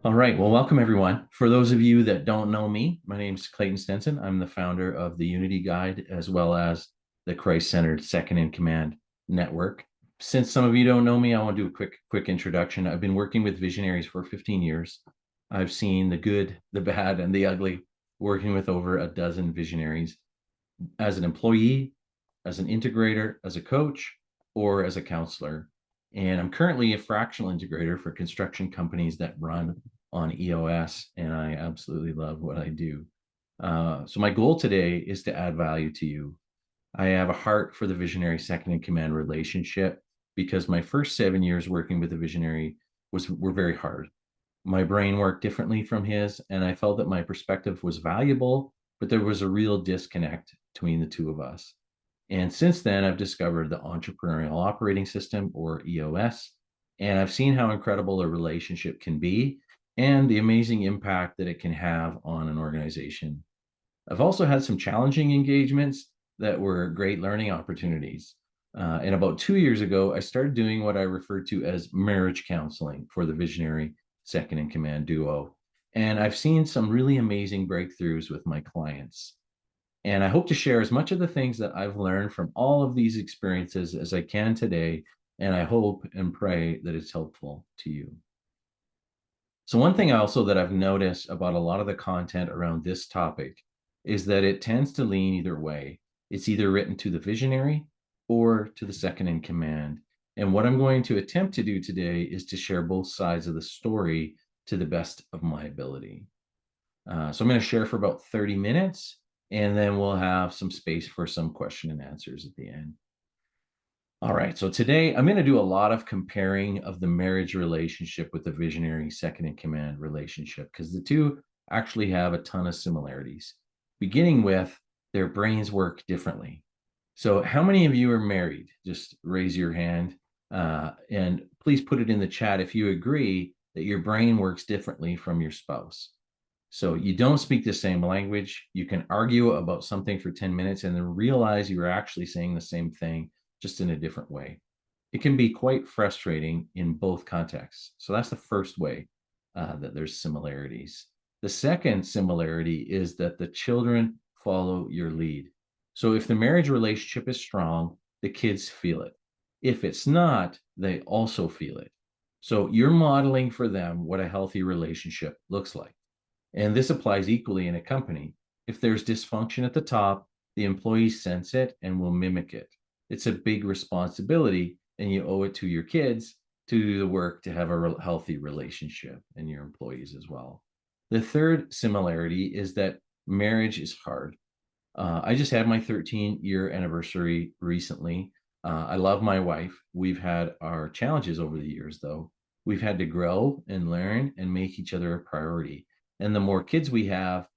All right. Well, welcome everyone. For those of you that don't know me, my name is Clayton Stenson. I'm the founder of the Unity Guide as well as the Christ-centered Second in Command network. Since some of you don't know me, I want to do a quick introduction. I've been working with visionaries for 15 years. I've seen the good, the bad, and the ugly, working with over a dozen visionaries as an employee, as an integrator, as a coach, or as a counselor. And I'm currently a fractional integrator for construction companies that run on EOS, and I absolutely love what I do. So my goal today is to add value to you. I have a heart for the visionary second in command relationship because my first 7 years working with a visionary were very hard. My brain worked differently from his, and I felt that my perspective was valuable, but there was a real disconnect between the two of us. And since then, I've discovered the Entrepreneurial Operating System, or EOS, and I've seen how incredible a relationship can be and the amazing impact that it can have on an organization. I've also had some challenging engagements that were great learning opportunities. And about 2 years ago, I started doing what I refer to as marriage counseling for the visionary second in command duo. And I've seen some really amazing breakthroughs with my clients. And I hope to share as much of the things that I've learned from all of these experiences as I can today. And I hope and pray that it's helpful to you. So one thing also that I've noticed about a lot of the content around this topic is that it tends to lean either way. It's either written to the visionary or to the second in command. And what I'm going to attempt to do today is to share both sides of the story to the best of my ability. So I'm going to share for about 30 minutes, and then we'll have some space for some question and answers at the end. All right. So today I'm going to do a lot of comparing of the marriage relationship with the visionary second in command relationship because the two actually have a ton of similarities, beginning with their brains work differently. So, how many of you are married? Just raise your hand and please put it in the chat if you agree that your brain works differently from your spouse. So, you don't speak the same language. You can argue about something for 10 minutes and then realize you are actually saying the same thing, just in a different way. It can be quite frustrating in both contexts. So, that's the first way that there's similarities. The second similarity is that the children follow your lead. So, if the marriage relationship is strong, the kids feel it. If it's not, they also feel it. So, you're modeling for them what a healthy relationship looks like. And this applies equally in a company. If there's dysfunction at the top, the employees sense it and will mimic it. It's a big responsibility, and you owe it to your kids to do the work to have a healthy relationship and your employees as well. The third similarity is that marriage is hard. I just had my 13-year anniversary recently. I love my wife. We've had our challenges over the years, though. We've had to grow and learn and make each other a priority. And the more kids we have,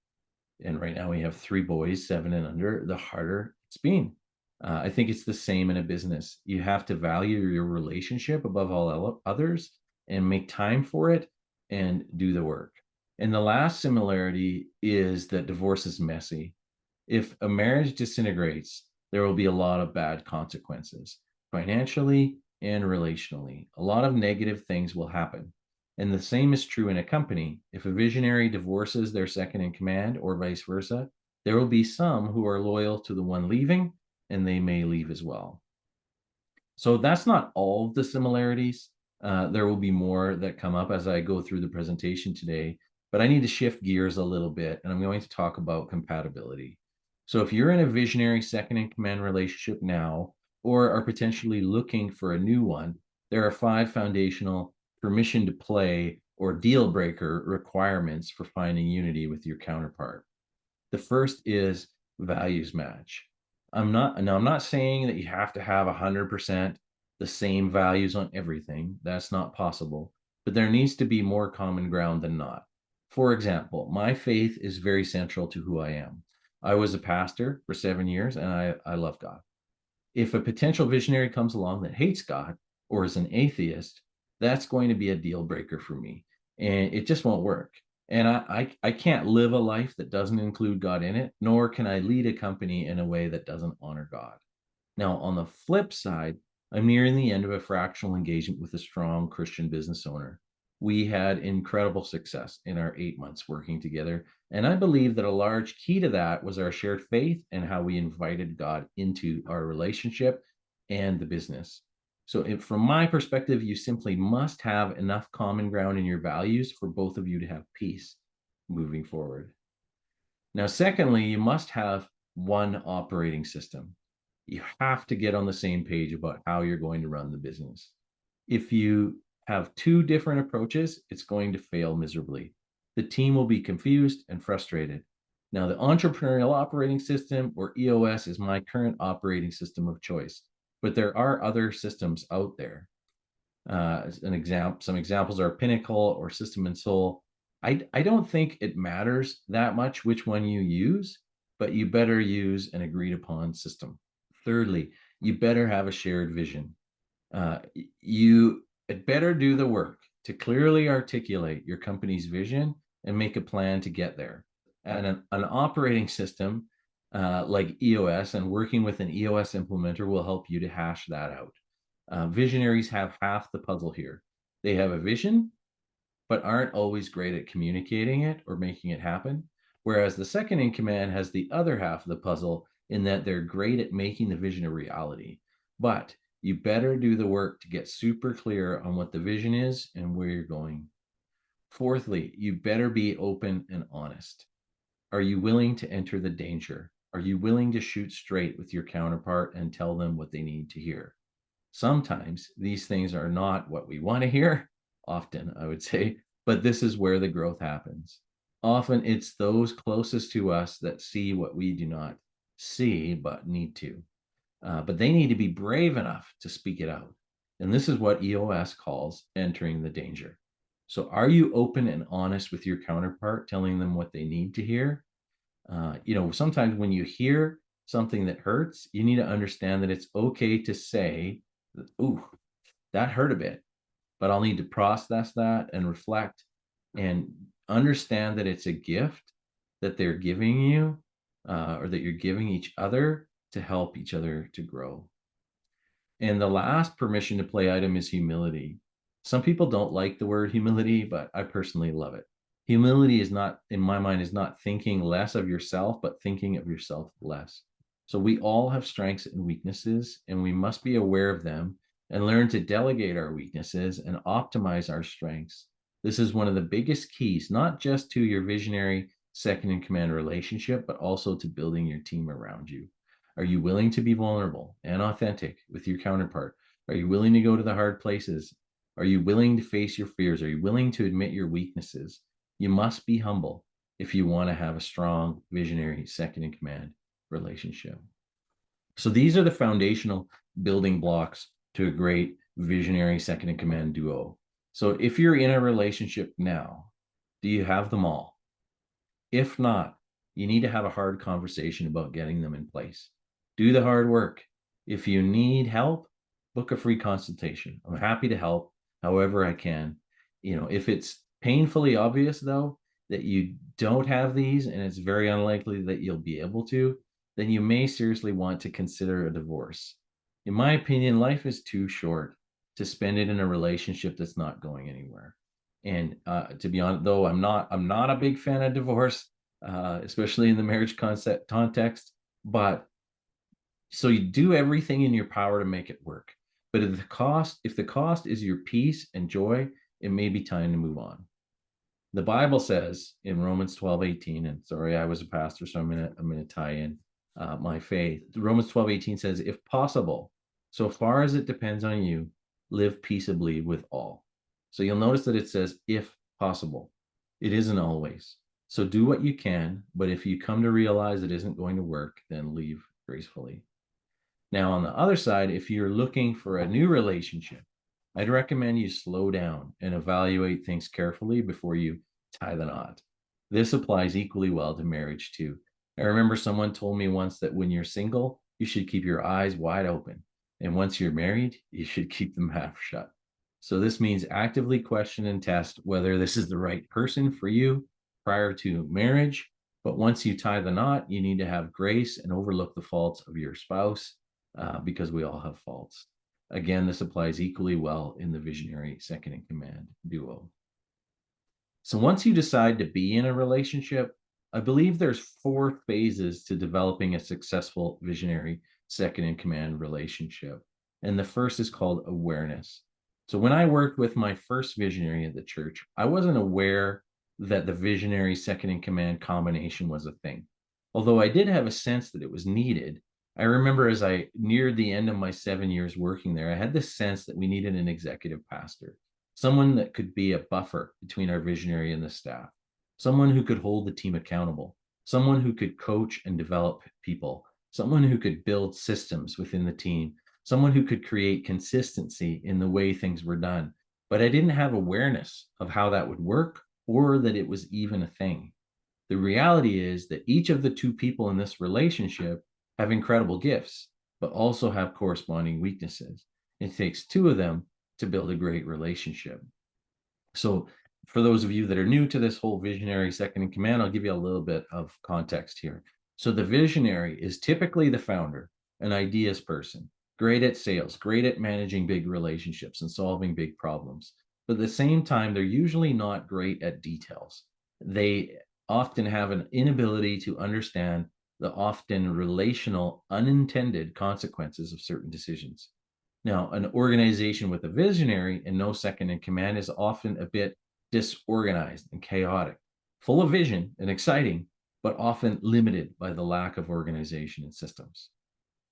and right now we have three boys, 7 and under, the harder it's been. I think it's the same in a business. You have to value your relationship above all others and make time for it and do the work. And the last similarity is that divorce is messy. If a marriage disintegrates, there will be a lot of bad consequences financially and relationally. A lot of negative things will happen. And the same is true in a company. If a visionary divorces their second in command or vice versa, there will be some who are loyal to the one leaving and they may leave as well. So that's not all of the similarities. There will be more that come up as I go through the presentation today, but I need to shift gears a little bit and I'm going to talk about compatibility. So if you're in a visionary second in command relationship now, or are potentially looking for a new one, there are 5 foundational permission to play or deal breaker requirements for finding unity with your counterpart. The first is values match. I'm not saying that you have to have 100% the same values on everything. That's not possible, but there needs to be more common ground than not. For example, my faith is very central to who I am. I was a pastor for 7 years and I love God. If a potential visionary comes along that hates God or is an atheist, that's going to be a deal breaker for me. And it just won't work. And I can't live a life that doesn't include God in it, nor can I lead a company in a way that doesn't honor God. Now, on the flip side, I'm nearing the end of a fractional engagement with a strong Christian business owner. We had incredible success in our 8 months working together. And I believe that a large key to that was our shared faith and how we invited God into our relationship and the business. So, from my perspective, you simply must have enough common ground in your values for both of you to have peace moving forward. Now, secondly, you must have one operating system. You have to get on the same page about how you're going to run the business. If you have two different approaches, it's going to fail miserably. The team will be confused and frustrated. Now, the entrepreneurial operating system, or EOS, is my current operating system of choice, but there are other systems out there. Some examples are Pinnacle or System and Soul. I don't think it matters that much which one you use, but you better use an agreed upon system. Thirdly, you better have a shared vision. You better do the work to clearly articulate your company's vision and make a plan to get there. And an operating system like EOS and working with an EOS implementer will help you to hash that out. Visionaries have half the puzzle here. They have a vision, but aren't always great at communicating it or making it happen. Whereas the second in command has the other half of the puzzle in that they're great at making the vision a reality. But you better do the work to get super clear on what the vision is and where you're going. Fourthly, you better be open and honest. Are you willing to enter the danger? Are you willing to shoot straight with your counterpart and tell them what they need to hear? Sometimes these things are not what we want to hear, often, I would say, but this is where the growth happens. Often it's those closest to us that see what we do not see, but need to. But they need to be brave enough to speak it out. And this is what EOS calls entering the danger. So, are you open and honest with your counterpart, telling them what they need to hear? Sometimes when you hear something that hurts, you need to understand that it's okay to say, "Ooh, that hurt a bit," but I'll need to process that and reflect and understand that it's a gift that they're giving you, or that you're giving each other to help each other to grow. And the last permission to play item is humility. Some people don't like the word humility, but I personally love it. Humility is not, in my mind, is not thinking less of yourself, but thinking of yourself less. So we all have strengths and weaknesses, and we must be aware of them and learn to delegate our weaknesses and optimize our strengths. This is one of the biggest keys, not just to your visionary second in command relationship, but also to building your team around you. Are you willing to be vulnerable and authentic with your counterpart? Are you willing to go to the hard places? Are you willing to face your fears? Are you willing to admit your weaknesses? You must be humble if you want to have a strong, visionary, second in command relationship. So these are the foundational building blocks to a great visionary second in command duo. So if you're in a relationship now, do you have them all? If not, you need to have a hard conversation about getting them in place. Do the hard work. If you need help, book a free consultation. I'm happy to help however I can. If it's painfully obvious though that you don't have these and it's very unlikely that you'll be able to, then you may seriously want to consider a divorce. In my opinion, life is too short to spend it in a relationship that's not going anywhere. And to be honest, though, I'm not a big fan of divorce, especially in the marriage concept context. But so you do everything in your power to make it work. But if the cost is your peace and joy, it may be time to move on. The Bible says in Romans 12:18, and sorry, I was a pastor, so I'm gonna tie in my faith. Romans 12:18 says, if possible, so far as it depends on you, live peaceably with all. So you'll notice that it says, if possible. It isn't always. So do what you can, but if you come to realize it isn't going to work, then leave gracefully. Now, on the other side, if you're looking for a new relationship, I'd recommend you slow down and evaluate things carefully before you tie the knot. This applies equally well to marriage, too. I remember someone told me once that when you're single, you should keep your eyes wide open. And once you're married, you should keep them half shut. So this means actively question and test whether this is the right person for you prior to marriage. But once you tie the knot, you need to have grace and overlook the faults of your spouse, because we all have faults. Again, this applies equally well in the visionary second in command duo. So once you decide to be in a relationship, I believe there's 4 phases to developing a successful visionary second in command relationship. And the first is called awareness. So when I worked with my first visionary at the church, I wasn't aware that the visionary second in command combination was a thing. Although I did have a sense that it was needed, I remember as I neared the end of my 7 years working there, I had this sense that we needed an executive pastor, someone that could be a buffer between our visionary and the staff, someone who could hold the team accountable, someone who could coach and develop people, someone who could build systems within the team, someone who could create consistency in the way things were done. But I didn't have awareness of how that would work or that it was even a thing. The reality is that each of the 2 people in this relationship have incredible gifts, but also have corresponding weaknesses. It takes 2 of them to build a great relationship. So, for those of you that are new to this whole visionary second in command, I'll give you a little bit of context here. So, the visionary is typically the founder, an ideas person, great at sales, great at managing big relationships and solving big problems. But at the same time, they're usually not great at details. They often have an inability to understand the often relational, unintended consequences of certain decisions. Now, an organization with a visionary and no second in command is often a bit disorganized and chaotic, full of vision and exciting, but often limited by the lack of organization and systems.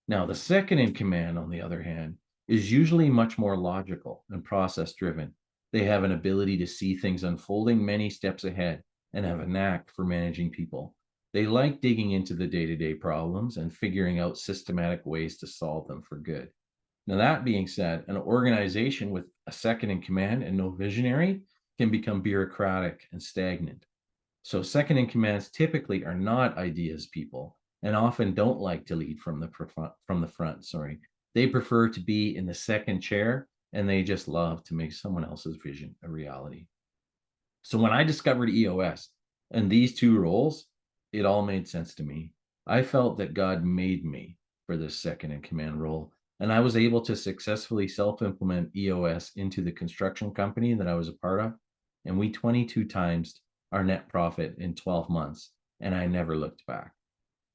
Now, the second in command, on the other hand, is usually much more logical and process driven. They have an ability to see things unfolding many steps ahead and have a knack for managing people. They like digging into the day to day problems and figuring out systematic ways to solve them for good. Now, that being said, an organization with a second in command and no visionary can become bureaucratic and stagnant. So, second in commands typically are not ideas people and often don't like to lead from the front. Sorry, they prefer to be in the second chair and they just love to make someone else's vision a reality. So, when I discovered EOS and these 2 roles, it all made sense to me. I felt that God made me for this second in command role and I was able to successfully self implement EOS into the construction company that I was a part of. And we 22 times our net profit in 12 months. And I never looked back.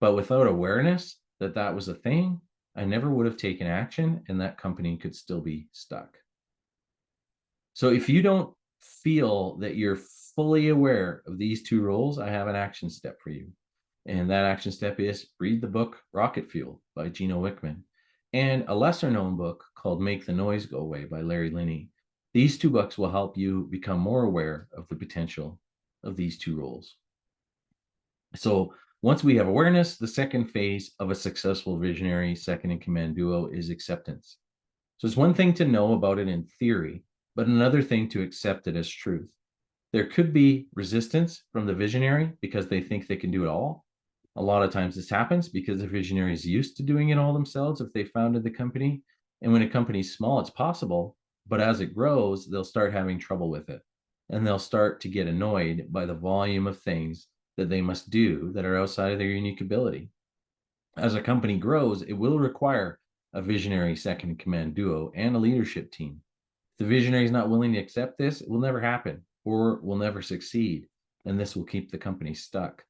But without awareness that that was a thing, I never would have taken action and that company could still be stuck. So if you don't feel that you're fully aware of these 2 roles, I have an action step for you. And that action step is read the book Rocket Fuel by Gino Wickman and a lesser known book called Make the Noise Go Away by Larry Linney. These 2 books will help you become more aware of the potential of these 2 roles. So once we have awareness, the second phase of a successful visionary second in command duo is acceptance. So it's one thing to know about it in theory, but another thing to accept it as truth. There could be resistance from the visionary because they think they can do it all. A lot of times this happens because the visionary is used to doing it all themselves if they founded the company. And when a company's small, it's possible, but as it grows, they'll start having trouble with it. And they'll start to get annoyed by the volume of things that they must do that are outside of their unique ability. As a company grows, it will require a visionary second in command duo and a leadership team. If the visionary is not willing to accept this, it will never happen or will never succeed. And this will keep the company stuck.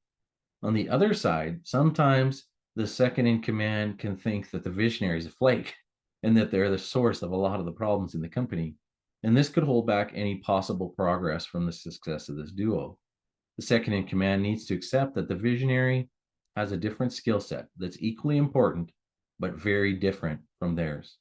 On the other side, sometimes the second in command can think that the visionary is a flake and that they're the source of a lot of the problems in the company. And this could hold back any possible progress from the success of this duo. The second in command needs to accept that the visionary has a different skill set that's equally important, but very different from theirs.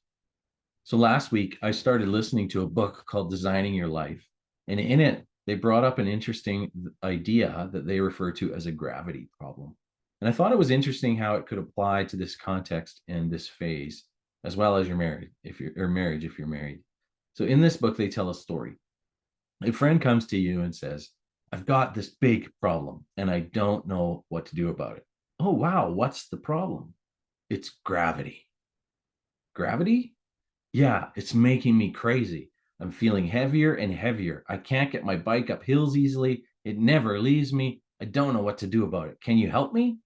So last week, I started listening to a book called Designing Your Life. And in it, they brought up an interesting idea that they refer to as a gravity problem. And I thought it was interesting how it could apply to this context and this phase, as well as your marriage, if you're married. So in this book, they tell a story. A friend comes to you and says, I've got this big problem and I don't know what to do about it. Oh, wow. What's the problem? It's gravity. Gravity? Yeah, it's making me crazy. I'm feeling heavier and heavier. I can't get my bike up hills easily. It never leaves me. I don't know what to do about it. Can you help me?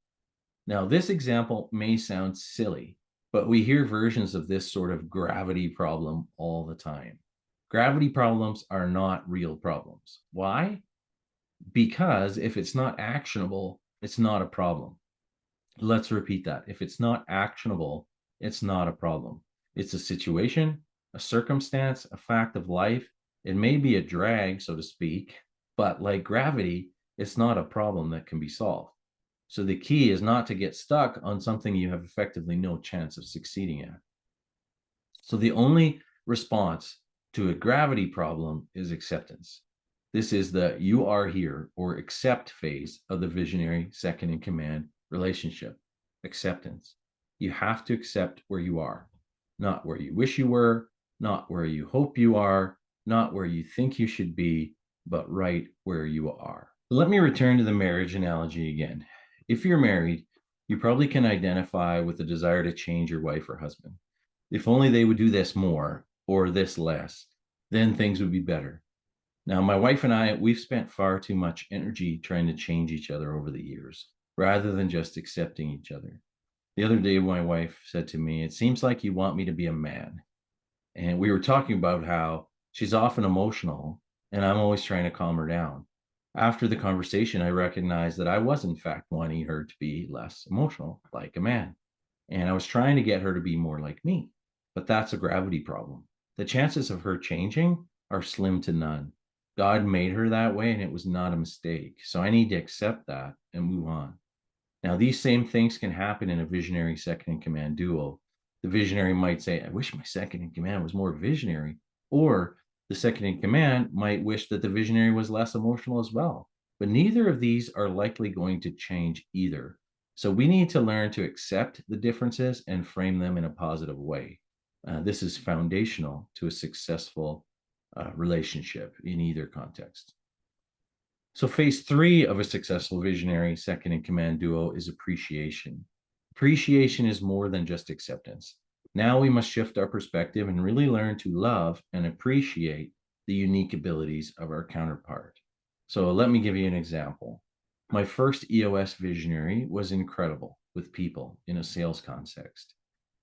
Now, this example may sound silly, but we hear versions of this sort of gravity problem all the time. Gravity problems are not real problems. Why? Because if it's not actionable, it's not a problem. Let's repeat that. If it's not actionable, it's not a problem. It's a situation, a circumstance, a fact of life. It may be a drag, so to speak, but like gravity, it's not a problem that can be solved. So the key is not to get stuck on something you have effectively no chance of succeeding at. So the only response to a gravity problem is acceptance. This is the you are here or accept phase of the visionary second in command relationship. Acceptance. You have to accept where you are, not where you wish you were, not where you hope you are, not where you think you should be, but right where you are. Let me return to the marriage analogy again. If you're married, you probably can identify with the desire to change your wife or husband. If only they would do this more or this less, then things would be better. Now, my wife and I, we've spent far too much energy trying to change each other over the years rather than just accepting each other. The other day, my wife said to me, "It seems like you want me to be a man." And we were talking about how she's often emotional and I'm always trying to calm her down. After the conversation, I recognized that I was, in fact, wanting her to be less emotional, like a man. And I was trying to get her to be more like me. But that's a gravity problem. The chances of her changing are slim to none. God made her that way and it was not a mistake. So I need to accept that and move on. Now, these same things can happen in a visionary second in command duo. The visionary might say, "I wish my second in command was more visionary." Or the second in command might wish that the visionary was less emotional as well. But neither of these are likely going to change either. So we need to learn to accept the differences and frame them in a positive way. This is foundational to a successful relationship in either context. So, phase three of a successful visionary second in command duo is appreciation. Appreciation is more than just acceptance. Now we must shift our perspective and really learn to love and appreciate the unique abilities of our counterpart. So, let me give you an example. My first EOS visionary was incredible with people in a sales context.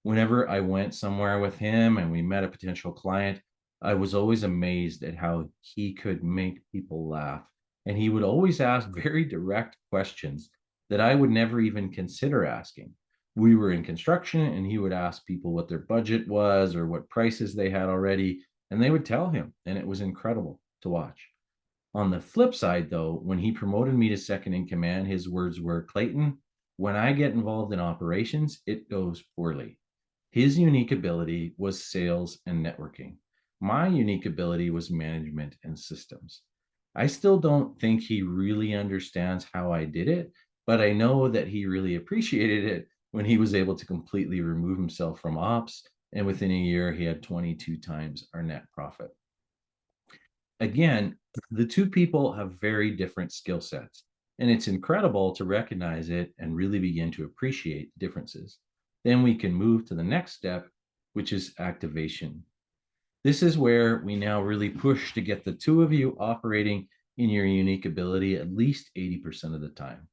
Whenever I went somewhere with him and we met a potential client, I was always amazed at how he could make people laugh. And he would always ask very direct questions that I would never even consider asking. We were in construction and he would ask people what their budget was or what prices they had already, and they would tell him. And it was incredible to watch. On the flip side, though, when he promoted me to second in command, his words were, "Clayton, when I get involved in operations, it goes poorly." His unique ability was sales and networking. My unique ability was management and systems. I still don't think he really understands how I did it, but I know that he really appreciated it when he was able to completely remove himself from ops. And within a year, he had 22 times our net profit. Again, the two people have very different skill sets, and it's incredible to recognize it and really begin to appreciate differences. Then we can move to the next step, which is activation. This is where we now really push to get the two of you operating in your unique ability at least 80% of the time.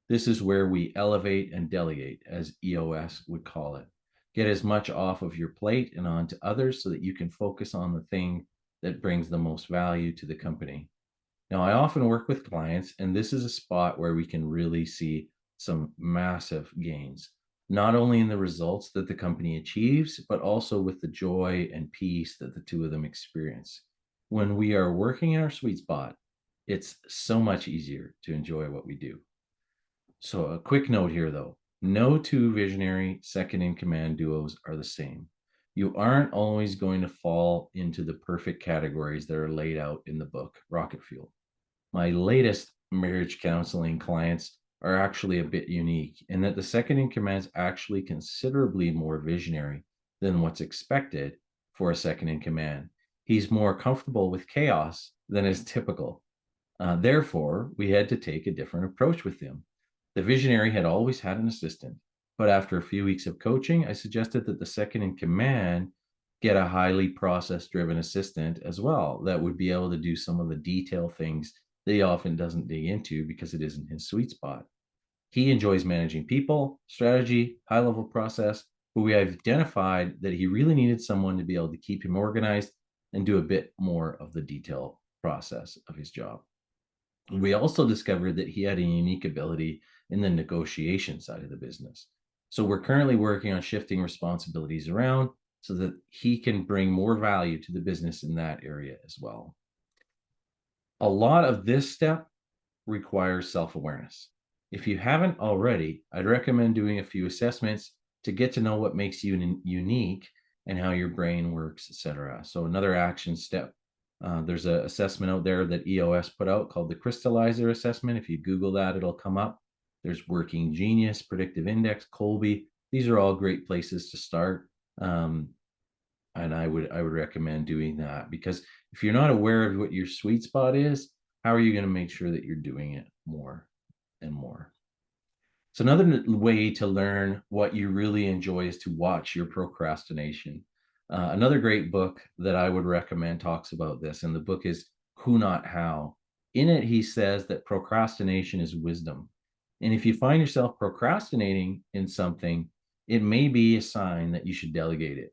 This is where we elevate and delegate, as EOS would call it. Get as much off of your plate and onto others so that you can focus on the thing that brings the most value to the company. Now, I often work with clients, and this is a spot where we can really see some massive gains, not only in the results that the company achieves, but also with the joy and peace that the two of them experience. When we are working in our sweet spot, it's so much easier to enjoy what we do. So, a quick note here though, no two visionary second in command duos are the same. You aren't always going to fall into the perfect categories that are laid out in the book, Rocket Fuel. My latest marriage counseling clients are actually a bit unique in that the second in command is actually considerably more visionary than what's expected for a second in command. He's more comfortable with chaos than is typical. Therefore, we had to take a different approach with him. The visionary had always had an assistant, but after a few weeks of coaching, I suggested that the second in command get a highly process driven assistant as well that would be able to do some of the detail things that he often doesn't dig into because it isn't his sweet spot. He enjoys managing people, strategy, high level process, but we identified that he really needed someone to be able to keep him organized and do a bit more of the detail process of his job. We also discovered that he had a unique ability in the negotiation side of the business. So we're currently working on shifting responsibilities around so that he can bring more value to the business in that area as well. A lot of this step requires self-awareness. If you haven't already, I'd recommend doing a few assessments to get to know what makes you unique and how your brain works, etc. So another action step, there's an assessment out there that EOS put out called the Crystallizer Assessment. If you Google that, it'll come up. There's Working Genius, Predictive Index, Colby. These are all great places to start. And I would recommend doing that, because if you're not aware of what your sweet spot is, how are you going to make sure that you're doing it more and more? So another way to learn what you really enjoy is to watch your procrastination. Another great book that I would recommend talks about this, and the book is Who Not How. In it, he says that procrastination is wisdom. And if you find yourself procrastinating in something, it may be a sign that you should delegate it.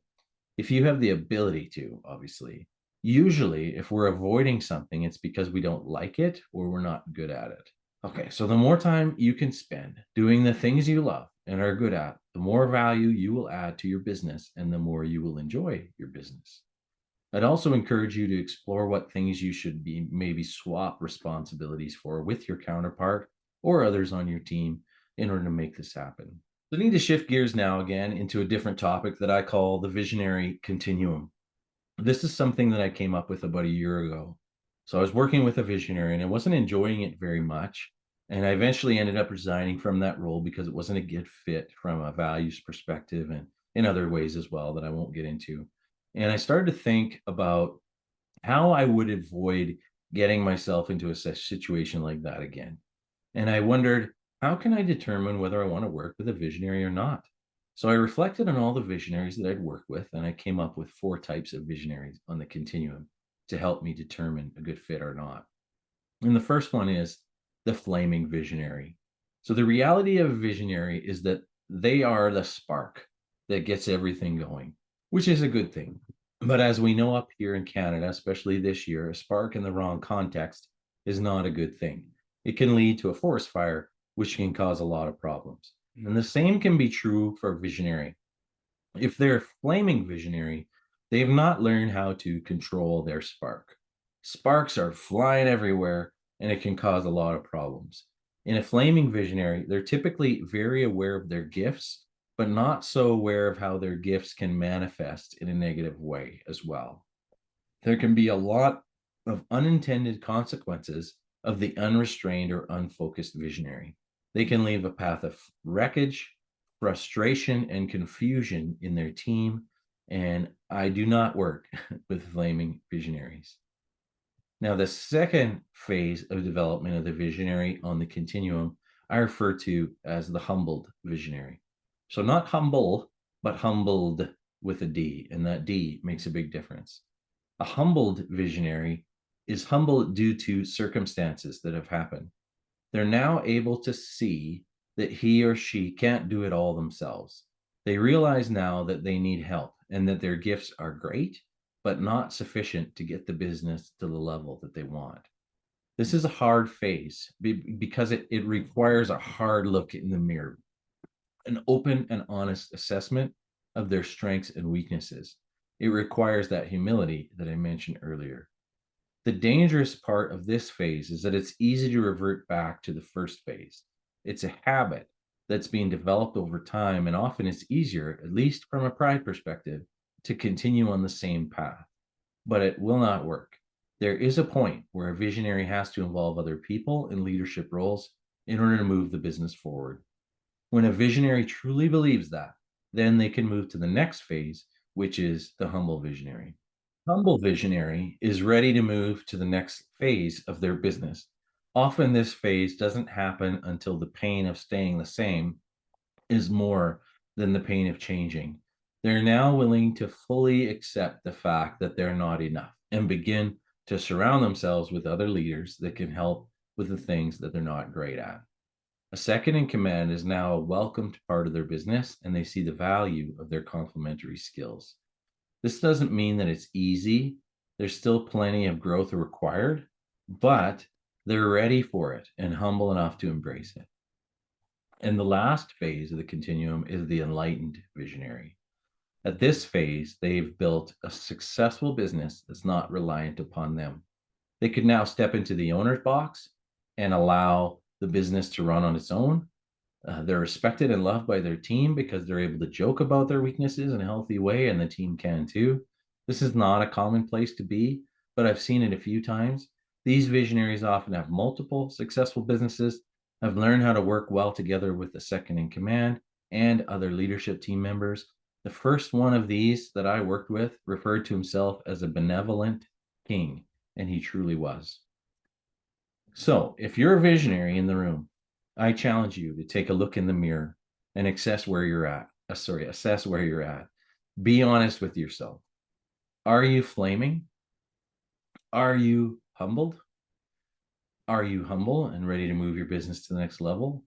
If you have the ability to, obviously. Usually, if we're avoiding something, it's because we don't like it or we're not good at it. Okay, so the more time you can spend doing the things you love and are good at, the more value you will add to your business and the more you will enjoy your business. I'd also encourage you to explore what things you should be maybe swap responsibilities for with your counterpart or others on your team in order to make this happen. So I need to shift gears now again into a different topic that I call the visionary continuum. This is something that I came up with about a year ago. So I was working with a visionary and I wasn't enjoying it very much. And I eventually ended up resigning from that role because it wasn't a good fit from a values perspective and in other ways as well that I won't get into. And I started to think about how I would avoid getting myself into a situation like that again. And I wondered, how can I determine whether I want to work with a visionary or not? So I reflected on all the visionaries that I'd worked with, and I came up with 4 types of visionaries on the continuum to help me determine a good fit or not. And the first one is the flaming visionary. So the reality of a visionary is that they are the spark that gets everything going, which is a good thing. But as we know up here in Canada, especially this year, a spark in the wrong context is not a good thing. It can lead to a forest fire, which can cause a lot of problems. And the same can be true for a visionary. If they're a flaming visionary, they've not learned how to control their spark. Sparks are flying everywhere, and it can cause a lot of problems. In a flaming visionary, they're typically very aware of their gifts, but not so aware of how their gifts can manifest in a negative way as well. There can be a lot of unintended consequences of the unrestrained or unfocused visionary. They can leave a path of wreckage, frustration, and confusion in their team. And I do not work with flaming visionaries. Now, the second phase of development of the visionary on the continuum, I refer to as the humbled visionary. So, not humble, but humbled with a D, and that D makes a big difference. A humbled visionary is humble due to circumstances that have happened. They're now able to see that he or she can't do it all themselves. They realize now that they need help and that their gifts are great, but not sufficient to get the business to the level that they want. This is a hard phase because it requires a hard look in the mirror, an open and honest assessment of their strengths and weaknesses. It requires that humility that I mentioned earlier. The dangerous part of this phase is that it's easy to revert back to the first phase. It's a habit that's being developed over time, and often it's easier, at least from a pride perspective, to continue on the same path. But it will not work. There is a point where a visionary has to involve other people in leadership roles in order to move the business forward. When a visionary truly believes that, then they can move to the next phase, which is the humble visionary. Humble visionary is ready to move to the next phase of their business. Often, this phase doesn't happen until the pain of staying the same is more than the pain of changing. They're now willing to fully accept the fact that they're not enough and begin to surround themselves with other leaders that can help with the things that they're not great at. A second in command is now a welcomed part of their business, and they see the value of their complementary skills. This doesn't mean that it's easy. There's still plenty of growth required, but They're ready for it and humble enough to embrace it. And the last phase of the continuum is the enlightened visionary. At this phase, they've built a successful business that's not reliant upon them. They could now step into the owner's box and allow the business to run on its own. They're respected and loved by their team because they're able to joke about their weaknesses in a healthy way, and the team can too. This is not a common place to be, but I've seen it a few times. These visionaries often have multiple successful businesses, have learned how to work well together with the second in command and other leadership team members. The first one of these that I worked with referred to himself as a benevolent king, and he truly was. So, if you're a visionary in the room, I challenge you to take a look in the mirror and assess where you're at. Assess where you're at. Be honest with yourself. Are you flaming? Are you humbled? Are you humble and ready to move your business to the next level?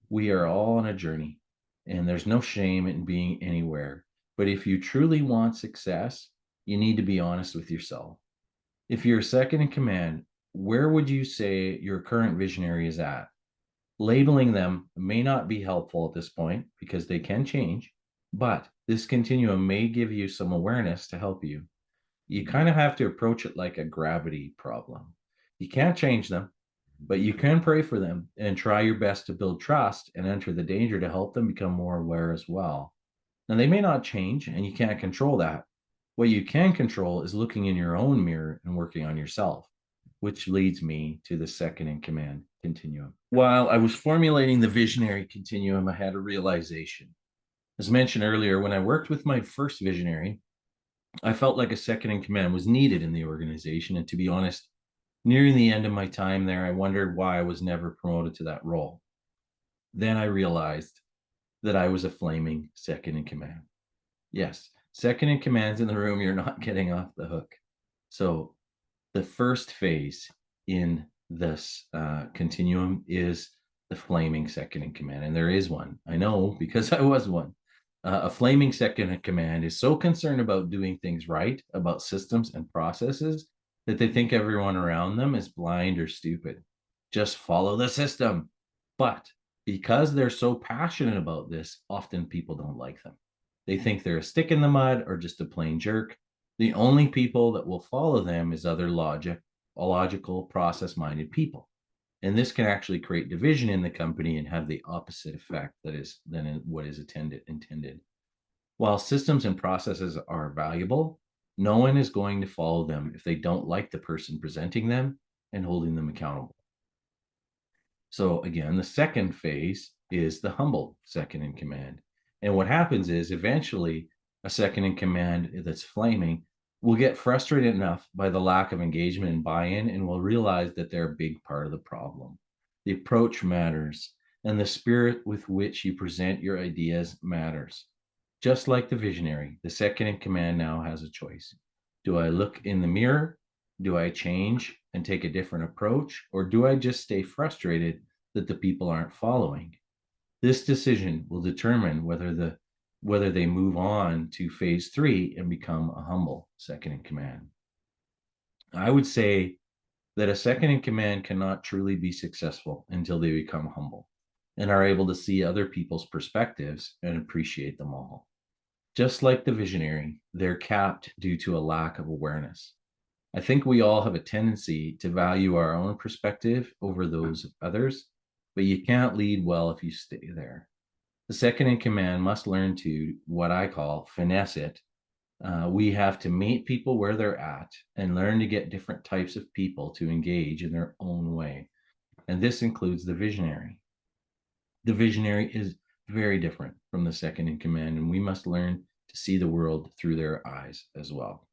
We are all on a journey, and there's no shame in being anywhere. But if you truly want success, you need to be honest with yourself. If you're second in command, where would you say your current visionary is at? Labeling them may not be helpful at this point because they can change, but this continuum may give you some awareness to help you. You kind of have to approach it like a gravity problem. You can't change them, but you can pray for them and try your best to build trust and enter the danger to help them become more aware as well. Now, they may not change, and you can't control that. What you can control is looking in your own mirror and working on yourself, which leads me to the second in command continuum. While I was formulating the visionary continuum, I had a realization. As mentioned earlier, when I worked with my first visionary, I felt like a second in command was needed in the organization. And to be honest, nearing the end of my time there, I wondered why I was never promoted to that role. Then I realized that I was a flaming second in command. Yes, second in command's in the room. You're not getting off the hook. So the first phase in this continuum is the flaming second in command. And there is one. I know because I was one. A flaming second in command is so concerned about doing things right, about systems and processes, that they think everyone around them is blind or stupid. Just follow the system. But because they're so passionate about this, often people don't like them. They think they're a stick in the mud or just a plain jerk. The only people that will follow them is other logical, process-minded people. And this can actually create division in the company and have the opposite effect than what is intended. While systems and processes are valuable, no one is going to follow them if they don't like the person presenting them and holding them accountable. So again, the second phase is the humble second in command. And what happens is eventually a second in command that's flaming will get frustrated enough by the lack of engagement and buy-in and will realize that they're a big part of the problem. The approach matters, and the spirit with which you present your ideas matters. Just like the visionary, the second in command now has a choice. Do I look in the mirror? Do I change and take a different approach? Or do I just stay frustrated that the people aren't following? This decision will determine whether they move on to phase 3 and become a humble second in command. I would say that a second in command cannot truly be successful until they become humble and are able to see other people's perspectives and appreciate them all. Just like the visionary, they're capped due to a lack of awareness. I think we all have a tendency to value our own perspective over those of others, but you can't lead well if you stay there. The second in command must learn to what I call finesse it. We have to meet people where they're at and learn to get different types of people to engage in their own way. And this includes the visionary. The visionary is very different from the second in command, and we must learn to see the world through their eyes as well.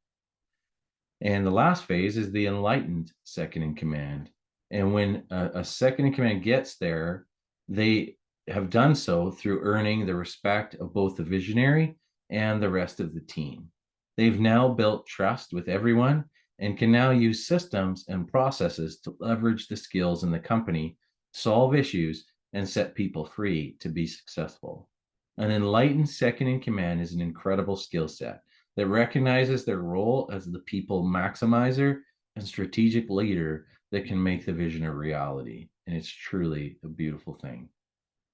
And the last phase is the enlightened second in command. And when a second in command gets there, they have done so through earning the respect of both the visionary and the rest of the team. They've now built trust with everyone and can now use systems and processes to leverage the skills in the company, solve issues, and set people free to be successful. An enlightened second in command is an incredible skill set that recognizes their role as the people maximizer and strategic leader that can make the vision a reality. And it's truly a beautiful thing.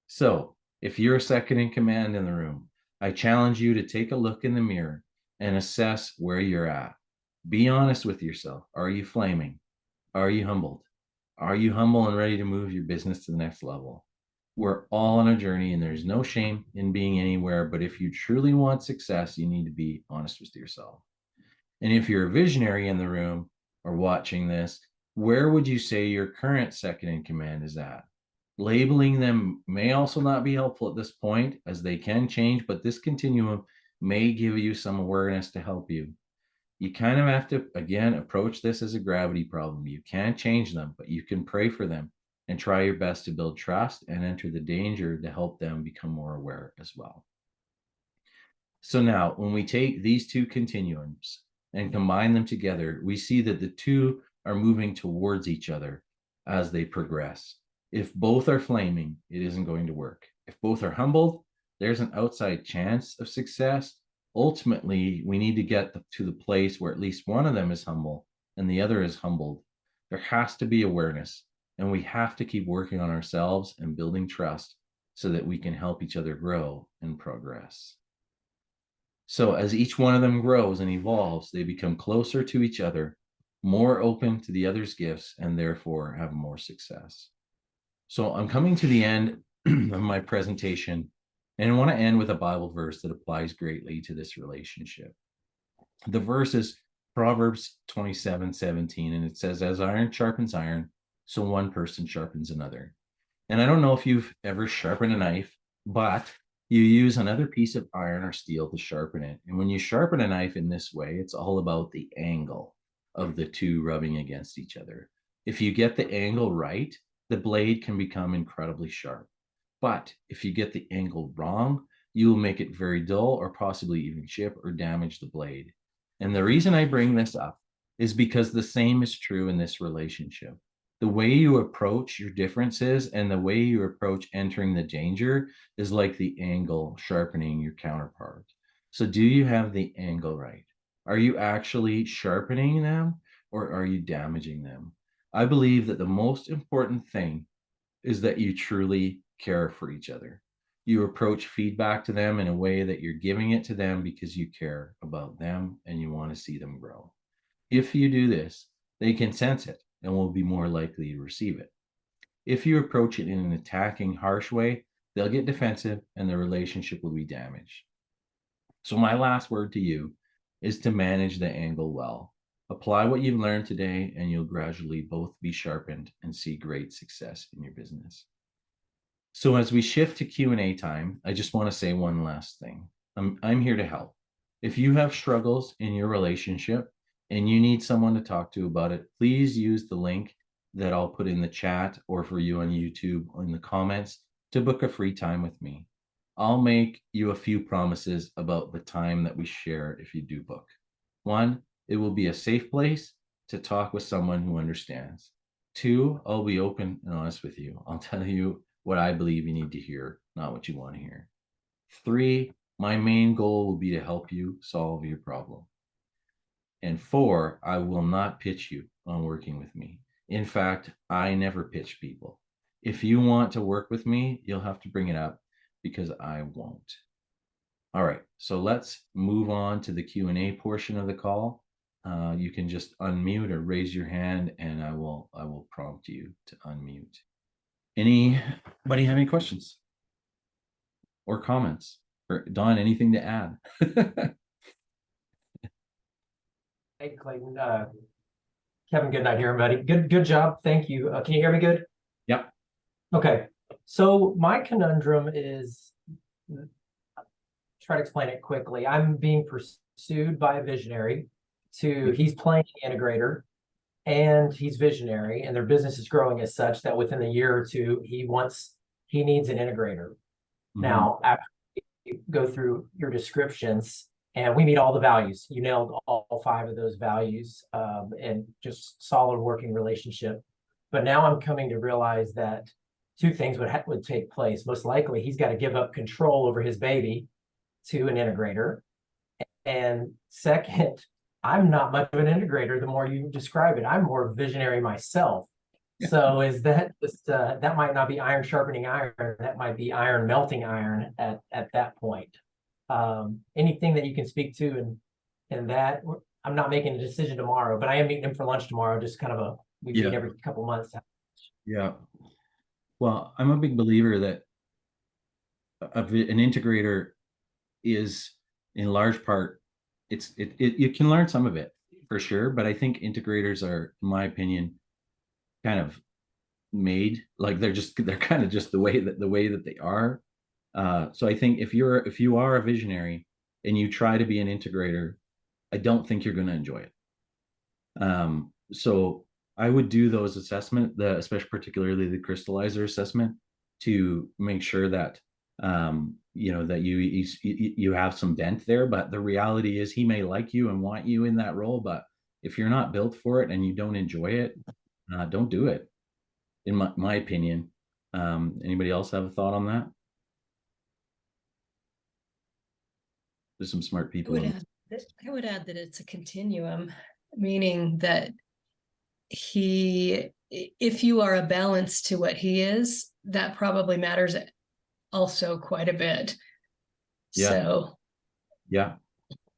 So if you're a second in command in the room, I challenge you to take a look in the mirror and assess where you're at. Be honest with yourself. Are you flaming? Are you humbled? Are you humble and ready to move your business to the next level? We're all on a journey and there's no shame in being anywhere. But if you truly want success, you need to be honest with yourself. And if you're a visionary in the room or watching this, where would you say your current second in command is at? Labeling them may also not be helpful at this point, as they can change, but this continuum may give you some awareness to help you. You kind of have to, again, approach this as a gravity problem. You can't change them, but you can pray for them and try your best to build trust and enter the danger to help them become more aware as well. So now, when we take these two continuums and combine them together, we see that the two are moving towards each other as they progress. If both are flaming, it isn't going to work. If both are humbled, there's an outside chance of success. Ultimately, we need to get to the place where at least one of them is humble and the other is humbled. There has to be awareness, and we have to keep working on ourselves and building trust so that we can help each other grow and progress. So as each one of them grows and evolves, they become closer to each other, more open to the other's gifts, and therefore have more success. So I'm coming to the end of my presentation, and I want to end with a Bible verse that applies greatly to this relationship. The verse is Proverbs 27:17, and it says, "As iron sharpens iron, so one person sharpens another." And I don't know if you've ever sharpened a knife, but you use another piece of iron or steel to sharpen it. And when you sharpen a knife in this way, it's all about the angle of the two rubbing against each other. If you get the angle right, the blade can become incredibly sharp. But if you get the angle wrong, you will make it very dull or possibly even chip or damage the blade. And the reason I bring this up is because the same is true in this relationship. The way you approach your differences and the way you approach entering the danger is like the angle sharpening your counterpart. So, do you have the angle right? Are you actually sharpening them or are you damaging them? I believe that the most important thing is that you truly care for each other. You approach feedback to them in a way that you're giving it to them because you care about them and you want to see them grow. If you do this, they can sense it and will be more likely to receive it. If you approach it in an attacking, harsh way, they'll get defensive and the relationship will be damaged. So, my last word to you is to manage the angle well. Apply what you've learned today, and you'll gradually both be sharpened and see great success in your business. So, as we shift to Q&A time, I just want to say one last thing. I'm here to help. If you have struggles in your relationship and you need someone to talk to about it, please use the link that I'll put in the chat or for you on YouTube in the comments to book a free time with me. I'll make you a few promises about the time that we share if you do book. One, it will be a safe place to talk with someone who understands. Two, I'll be open and honest with you. I'll tell you what I believe you need to hear, not what you want to hear. Three, my main goal will be to help you solve your problem. And four, I will not pitch you on working with me. In fact, I never pitch people. If you want to work with me, you'll have to bring it up because I won't. All right, so let's move on to the Q&A portion of the call. You can just unmute or raise your hand and I will prompt you to unmute. Anybody have any questions or comments? Or Don, anything to add? Hey, Clayton. Kevin Goodnight here, everybody. Good job. Thank you. Can you hear me good? Yep. Okay. So my conundrum is, try to explain it quickly. I'm being pursued by a visionary he's playing integrator and he's visionary, and their business is growing as such that within a year or two, he needs an integrator. Mm-hmm. Now, after you go through your descriptions, and we meet all the values. You nailed all 5 of those values, and just solid working relationship. But now I'm coming to realize that 2 things would take place. Most likely, he's got to give up control over his baby to an integrator. And second, I'm not much of an integrator the more you describe it. I'm more visionary myself. So is that just, that might not be iron sharpening iron, that might be iron melting iron at that point. Anything that you can speak to and that, I'm not making a decision tomorrow, but I am meeting him for lunch tomorrow, just kind of we meet Yeah. every couple months. Yeah. Well, I'm a big believer that an integrator is in large part, you can learn some of it for sure, but I think integrators are, in my opinion, kind of made like they're kind of just the way that they are. So I think if you are a visionary and you try to be an integrator, I don't think you're going to enjoy it. So I would do those assessment, especially particularly the crystallizer assessment, to make sure that that you have some dent there. But the reality is, he may like you and want you in that role, but if you're not built for it and you don't enjoy it, don't do it. In my opinion. Anybody else have a thought on that? There's some smart I people would in. add I would add that it's a continuum, meaning that if you are a balance to what he is, that probably matters also quite a bit. Yeah. So Yeah,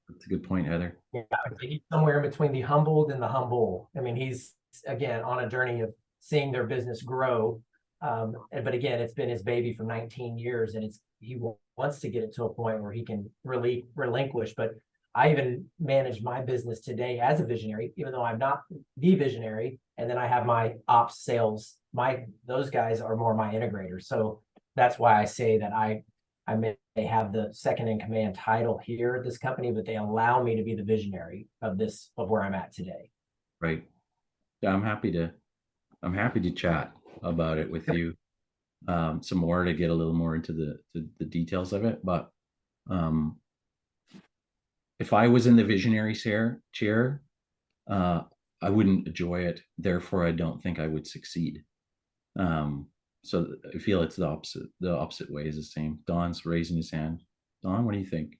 that's a good point, Heather. Yeah, he's somewhere in between the humbled and the humble. I mean, he's again on a journey of seeing their business grow. But again, it's been his baby for 19 years, and he wants to get it to a point where he can really relinquish. But I even manage my business today as a visionary, even though I'm not the visionary. And then I have my ops sales. Those guys are more my integrators. So that's why I say that I may have the second in command title here at this company, but they allow me to be the visionary of where I'm at today. Right. Yeah, I'm happy to chat about it with you some more, to get a little more into the details of it. But if I was in the visionary chair, I wouldn't enjoy it. Therefore, I don't think I would succeed. So I feel it's the opposite. The opposite way is the same. Don's raising his hand. Don, what do you think?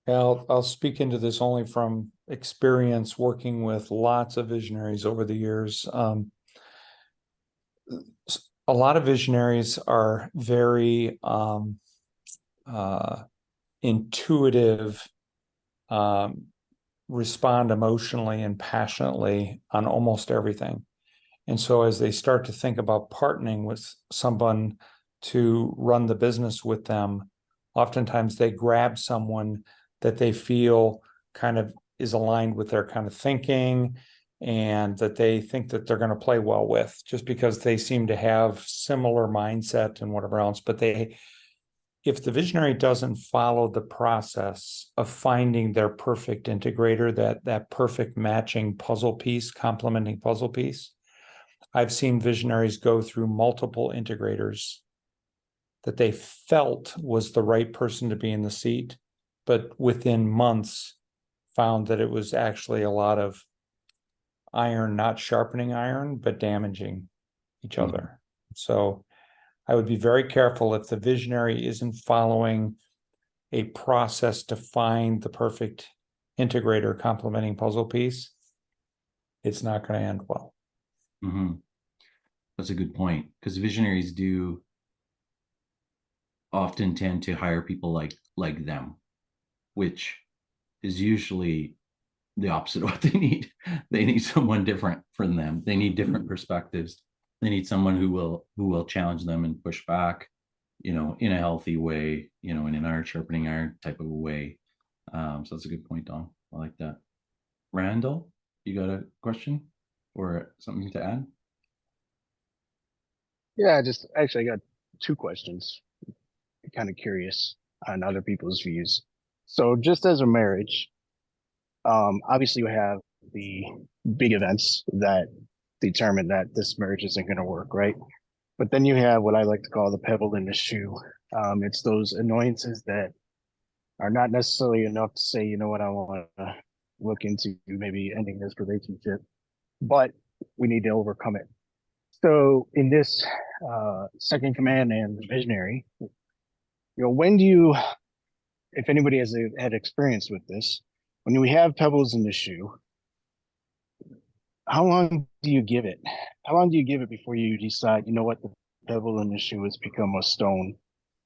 I'll speak into this only from experience working with lots of visionaries over the years. A lot of visionaries are very intuitive, respond emotionally and passionately on almost everything. And so as they start to think about partnering with someone to run the business with them, oftentimes they grab someone that they feel kind of is aligned with their kind of thinking, and that they think that they're going to play well with, just because they seem to have similar mindset and whatever else. But if the visionary doesn't follow the process of finding their perfect integrator, that perfect matching puzzle piece, complementing puzzle piece, I've seen visionaries go through multiple integrators that they felt was the right person to be in the seat, but within months found that it was actually a lot of iron, not sharpening iron, but damaging each other. So I would be very careful if the visionary isn't following a process to find the perfect integrator complementing puzzle piece. It's not going to end well. Mm-hmm. That's a good point, because visionaries do often tend to hire people like them, which is usually the opposite of what they need. They need someone different from them. They need different perspectives. They need someone who will challenge them and push back, in a healthy way, in an iron sharpening iron type of a way. So that's a good point, Don. I like that. Randall, you got a question or something to add? Yeah, I got two questions. Kind of curious on other people's views. So just as a marriage, obviously you have the big events that determine that this marriage isn't going to work, right? But then you have what I like to call the pebble in the shoe. It's those annoyances that are not necessarily enough to say, you know what, I want to look into maybe ending this relationship, but we need to overcome it. So in this second command and visionary, when do you, if anybody has had experience with this, when we have pebbles in the shoe, how long do you give it? How long do you give it before you decide, you know what, the pebble in the shoe has become a stone?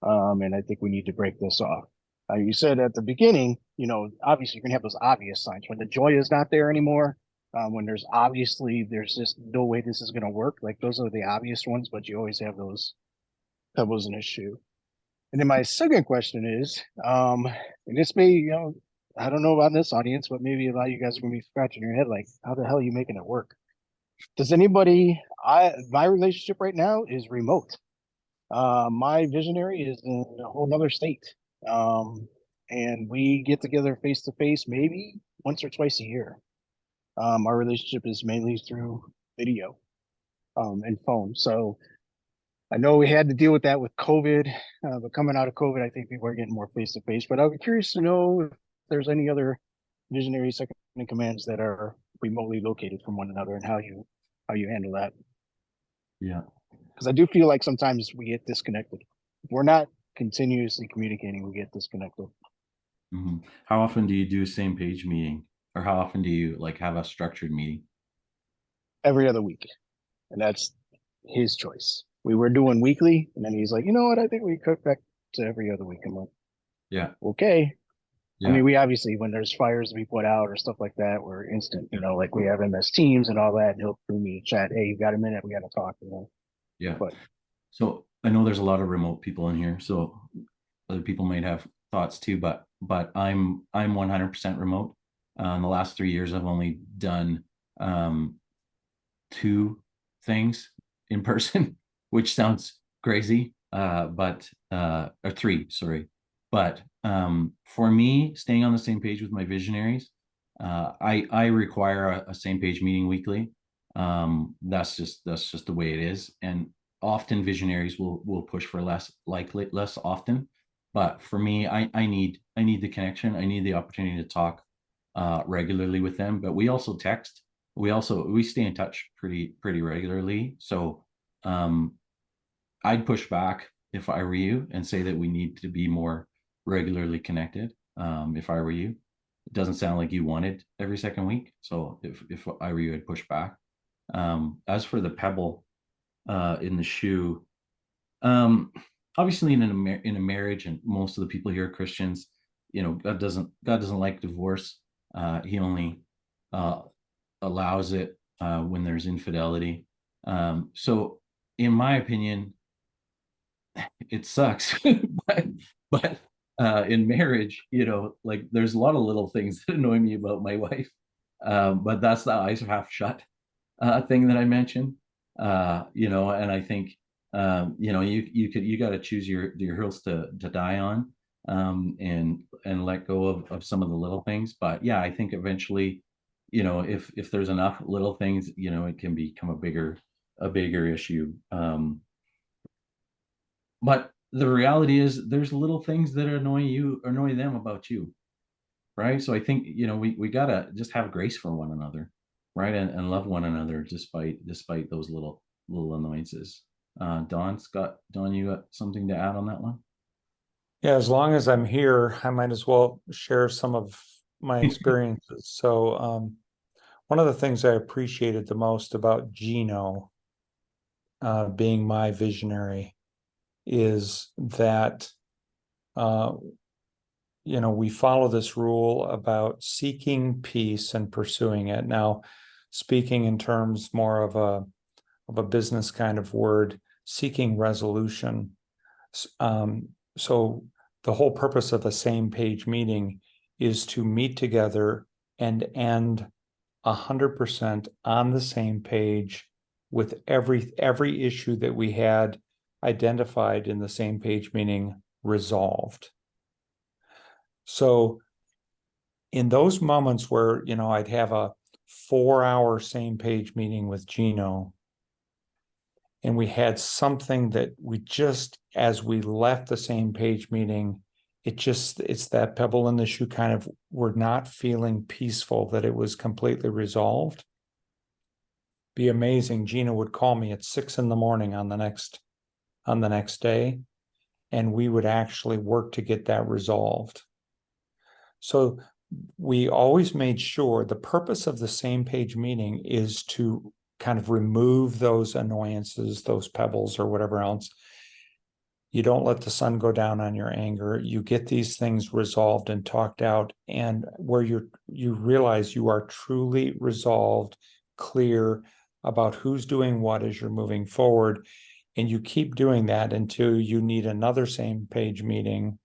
And I think we need to break this off. You said at the beginning, you know, obviously you're gonna have those obvious signs when the joy is not there anymore. When there's just no way this is gonna work. Like those are the obvious ones, but you always have those pebbles in a shoe. And then my second question is, and this may, you know, I don't know about this audience, but maybe a lot of you guys are gonna be scratching your head like, how the hell are you making it work? Does anybody, my relationship right now is remote. My visionary is in a whole nother state. And we get together face to face maybe once or twice a year. Our relationship is mainly through video, and phone. So I know we had to deal with that with COVID, but coming out of COVID, I think people are getting more face to face. But I'd be curious to know if there's any other visionary second in commands that are remotely located from one another and how you handle that. Yeah. Because I do feel like sometimes we get disconnected. If we're not continuously communicating, we get disconnected. Mhm. How often do you do a same page meeting, or how often do you like have a structured meeting? Every other week. And that's his choice. We were doing weekly, and then he's like, you know what, I think we cut back to every other week. I'm like, Yeah. okay. I Yeah. mean, we obviously, when there's fires to be put out or stuff like that, we're instant, you know, like we have MS Teams and all that, and he'll through me chat, hey, you got a minute, we got to talk, you know. Yeah. But So I know there's a lot of remote people in here, so other people might have thoughts too, but I'm 100% remote. In the last 3 years, I've only done two things in person, which sounds crazy, or three, sorry. But for me, staying on the same page with my visionaries, I require a same page meeting weekly. That's just the way it is, and often visionaries will push for less often. But for me, I need the connection. I need the opportunity to talk regularly with them. But we also text. We stay in touch pretty regularly. So I'd push back if I were you and say that we need to be more regularly connected. If I were you, it doesn't sound like you wanted every second week. So if I were you, I'd push back. As for the pebble in the shoe, obviously in a marriage, and most of the people here are Christians, you know, God doesn't like divorce. He only allows it when there's infidelity. So in my opinion, it sucks. but but in marriage, you know, like there's a lot of little things that annoy me about my wife. But that's the eyes half shut thing that I mentioned. You know, and I think you know, you got to choose your hills to die on, and let go of some of the little things. But yeah, I think eventually, you know, if there's enough little things, you know, it can become a bigger issue. But the reality is there's little things that annoy them about you, right? So I think, you know, we gotta just have grace for one another, right? And love one another despite those little annoyances. Don, you got something to add on that one? Yeah, as long as I'm here, I might as well share some of my experiences. So, one of the things I appreciated the most about Gino being my visionary is that, you know, we follow this rule about seeking peace and pursuing it. Now, speaking in terms more of a business kind of word, seeking resolution. So the whole purpose of a same page meeting is to meet together and end 100% on the same page with every issue that we had identified in the same page meeting resolved. So in those moments where, you know, I'd have a 4-hour same page meeting with Gino, and we had something that we just, as we left the same page meeting, it's that pebble in the shoe kind of, we're not feeling peaceful that it was completely resolved. Be amazing. Gina would call me at 6 a.m. on the next day, and we would actually work to get that resolved. So we always made sure the purpose of the same page meeting is to kind of remove those annoyances, those pebbles or whatever else. You don't let the sun go down on your anger. You get these things resolved and talked out, and where you realize you are truly resolved, clear about who's doing what as you're moving forward. And you keep doing that until you need another same page meeting,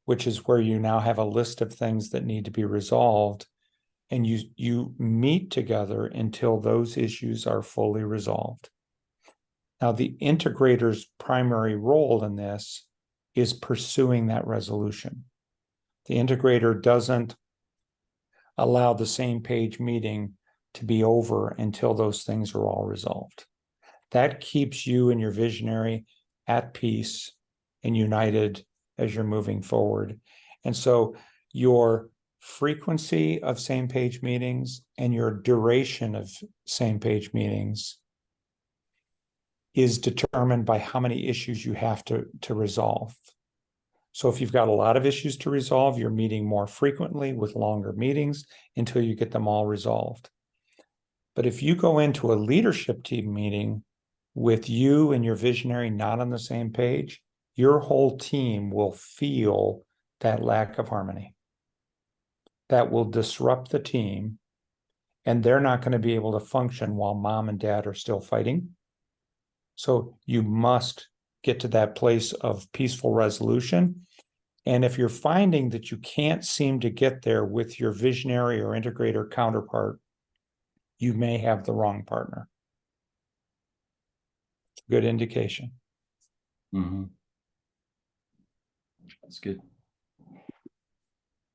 which is where you now have a list of things that need to be resolved. And you meet together until those issues are fully resolved. Now, the integrator's primary role in this is pursuing that resolution. The integrator doesn't allow the same page meeting to be over until those things are all resolved. That keeps you and your visionary at peace and united as you're moving forward. And so your frequency of same page meetings and your duration of same page meetings is determined by how many issues you have to resolve. So if you've got a lot of issues to resolve, you're meeting more frequently with longer meetings until you get them all resolved. But if you go into a leadership team meeting with you and your visionary not on the same page, your whole team will feel that lack of harmony. That will disrupt the team, and they're not going to be able to function while mom and dad are still fighting. So you must get to that place of peaceful resolution. And if you're finding that you can't seem to get there with your visionary or integrator counterpart, you may have the wrong partner. It's a good indication. Mm-hmm. That's good.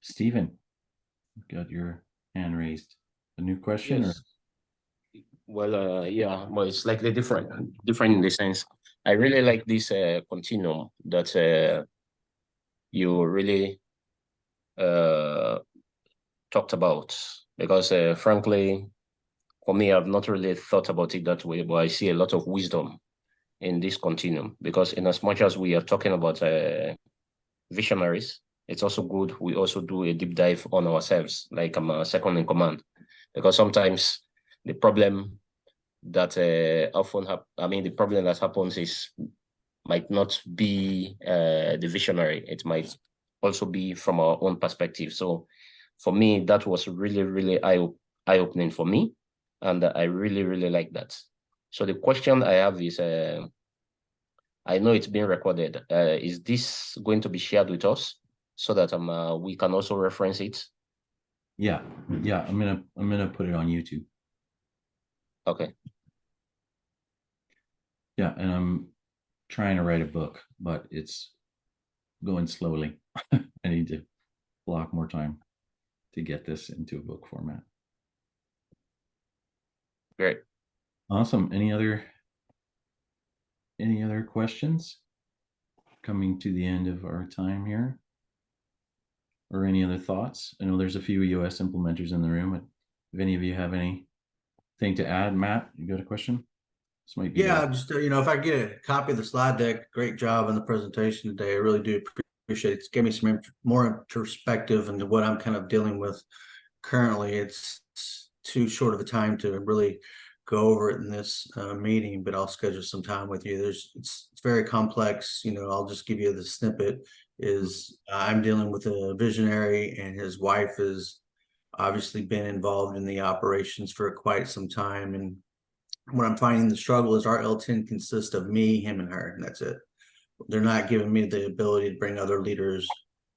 Stephen, you've got your hand raised. A new question? Yes. Well, yeah, well, it's slightly different in the sense. I really like this continuum that you really talked about, because frankly, for me, I've not really thought about it that way, but I see a lot of wisdom in this continuum, because in as much as we are talking about visionaries, it's also good we also do a deep dive on ourselves, like I'm a second in command, because sometimes the problem that the problem that happens is might not be the visionary. It might also be from our own perspective. So for me, that was really, really eye-opening for me. And I really, really like that. So the question I have is, I know it's being recorded. Is this going to be shared with us so that we can also reference it? Yeah. I'm gonna put it on YouTube. Okay. Yeah, and I'm trying to write a book, but it's going slowly. I need to block more time to get this into a book format. Great. Awesome. Any other questions? Coming to the end of our time here. Or any other thoughts? I know there's a few US implementers in the room. If any of you have anything to add, Matt, you got a question? This might be Yeah, just if I get a copy of the slide deck, great job on the presentation today. I really do appreciate it. It's given me some more perspective into what I'm kind of dealing with currently. It's too short of a time to really go over it in this meeting, but I'll schedule some time with you. It's very complex. I'll just give you the snippet. I'm dealing with a visionary, and his wife has obviously been involved in the operations for quite some time, and what I'm finding the struggle is our L10 consists of me, him, and her, and that's it. They're not giving me the ability to bring other leaders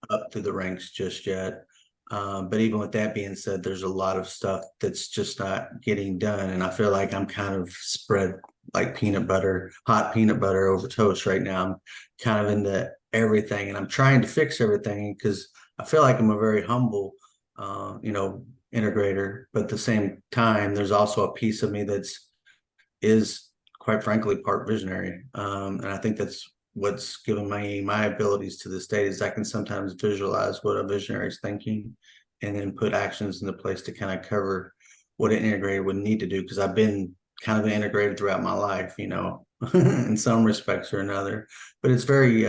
up through the ranks just yet. But even with that being said, there's a lot of stuff that's just not getting done. And I feel like I'm kind of spread like hot peanut butter over toast right now. I'm kind of into everything, and I'm trying to fix everything because I feel like I'm a very humble, integrator. But at the same time, there's also a piece of me is quite frankly part visionary, and I think that's what's given my abilities to this date is I can sometimes visualize what a visionary is thinking and then put actions into place to kind of cover what an integrator would need to do, because I've been kind of integrated throughout my life, in some respects or another. But it's very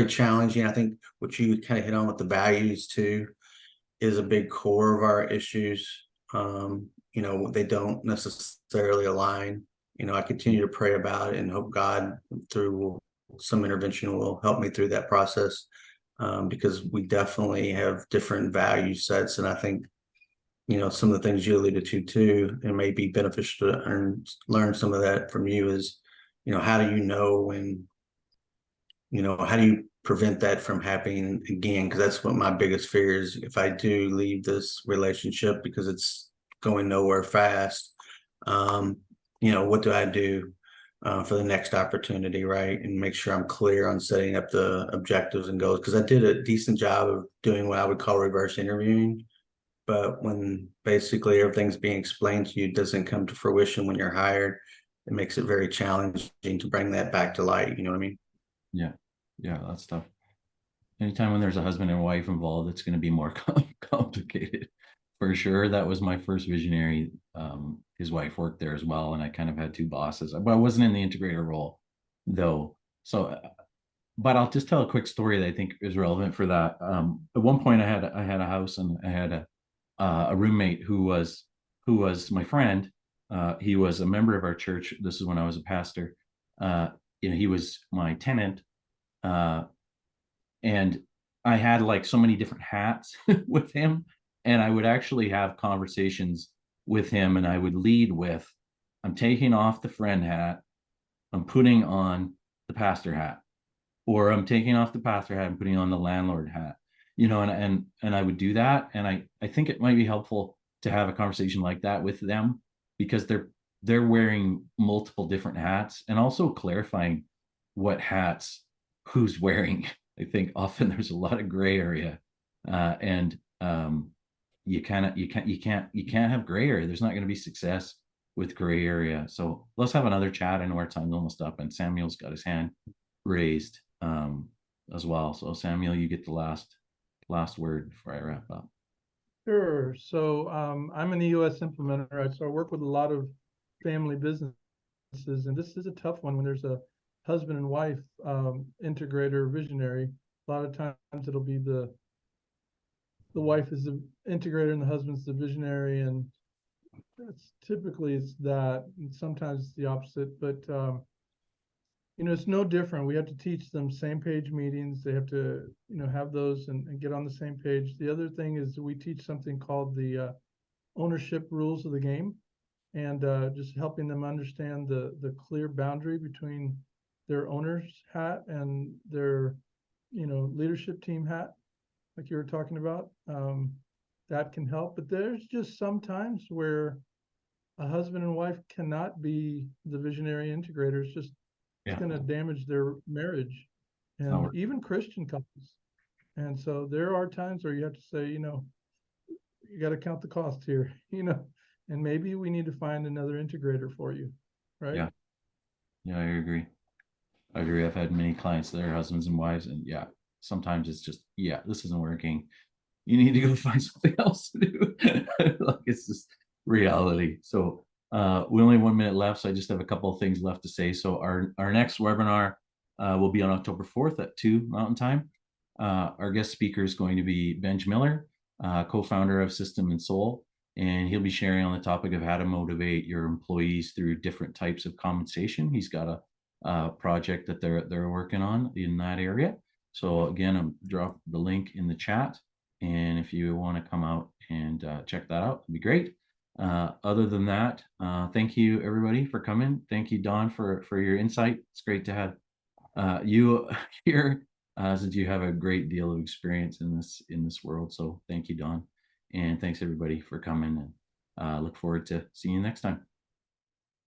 challenging. I think what you kind of hit on with the values too is a big core of our issues. You know, they don't necessarily align. You know, I continue to pray about it and hope God through some intervention will help me through that process, because we definitely have different value sets. And I think, you know, some of the things you alluded to too, it may be beneficial to learn some of that from you is, you know, how do you know when, you know, how do you prevent that from happening again? Because that's what my biggest fear is. If I do leave this relationship because it's going nowhere fast, you know, what do I do for the next opportunity, right? And make sure I'm clear on setting up the objectives and goals. Because I did a decent job of doing what I would call reverse interviewing. But when basically everything's being explained to you doesn't come to fruition when you're hired, it makes it very challenging to bring that back to light. You know what I mean? Yeah. Yeah, that's tough. Anytime when there's a husband and wife involved, it's going to be more complicated for sure. That was my first visionary. His wife worked there as well, and I kind of had two bosses, but I wasn't in the integrator role though. So, but I'll just tell a quick story that I think is relevant for that. At one point, I had a house, and I had a roommate who was my friend. He was a member of our church. This is when I was a pastor. You know, he was my tenant. And I had like so many different hats with him, and I would actually have conversations with him, and I would lead with, I'm taking off the friend hat, I'm putting on the pastor hat, or I'm taking off the pastor hat and putting on the landlord hat, you know, and I would do that. And I think it might be helpful to have a conversation like that with them, because they're wearing multiple different hats, and also clarifying what hats who's wearing. I think often there's a lot of gray area, and you can't have gray area. There's not going to be success with gray area. So let's have another chat. I know our time's almost up, and Samuel's got his hand raised as well. So Samuel, you get the last word before I wrap up. Sure. So I'm an EOS implementer. So I work with a lot of family businesses, and this is a tough one when there's a husband and wife integrator visionary. A lot of times it'll be the wife is the integrator and the husband's the visionary, and that's typically it's that, and sometimes it's the opposite. But you know, it's no different. We have to teach them same page meetings. They have to, you know, have those and get on the same page. The other thing is we teach something called the ownership rules of the game, and just helping them understand the clear boundary between their owner's hat and their, you know, leadership team hat, like you were talking about. That can help. But there's just some times where a husband and wife cannot be the visionary integrators. Just it's going to damage their marriage, and even Christian couples. And so there are times where you have to say, you know, you got to count the cost here, you know, and maybe we need to find another integrator for you, right? Yeah, I agree. I've had many clients that are husbands and wives, and yeah, sometimes it's just, yeah, this isn't working. You need to go find something else to do. Like, it's just reality. So we only have 1 minute left, so I just have a couple of things left to say. So our next webinar will be on October 4th at 2 Mountain Time. Our guest speaker is going to be Benj Miller, co-founder of System and Soul, and he'll be sharing on the topic of how to motivate your employees through different types of compensation. He's got a project that they're working on in that area. So again, I'll drop the link in the chat, and if you want to come out and check that out, it'd be great. Other than that, thank you everybody for coming. Thank you, Don, for your insight. It's great to have you here, since you have a great deal of experience in this world. So thank you, Don, and thanks everybody for coming, and look forward to seeing you next time.